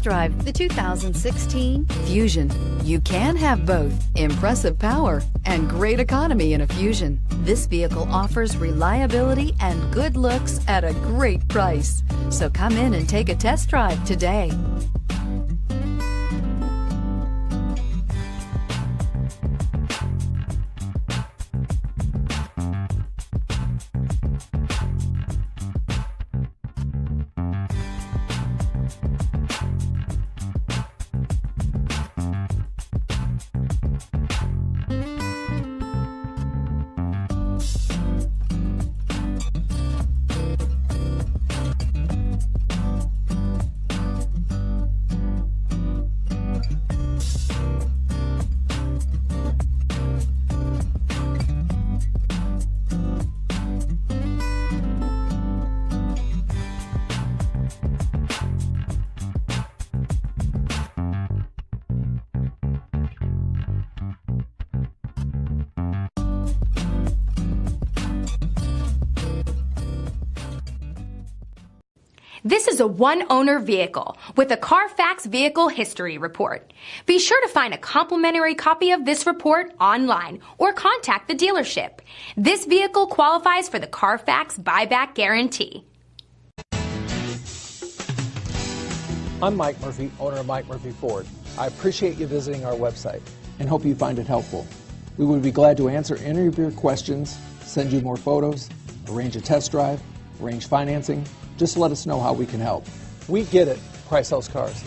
test drive the 2016 Fusion. You can have both impressive power and great economy in a Fusion. This vehicle offers reliability and good looks at a great price. So come in and take a test drive today. This is a one-owner vehicle with a Carfax Vehicle History Report. Be sure to find a complimentary copy of this report online or contact the dealership. This vehicle qualifies for the Carfax Buyback Guarantee. I'm Mike Murphy, owner of Mike Murphy Ford. I appreciate you visiting our website and hope you find it helpful. We would be glad to answer any of your questions, send you more photos, arrange a test drive, arrange financing. Just let us know how we can help. We get it. Price sells cars.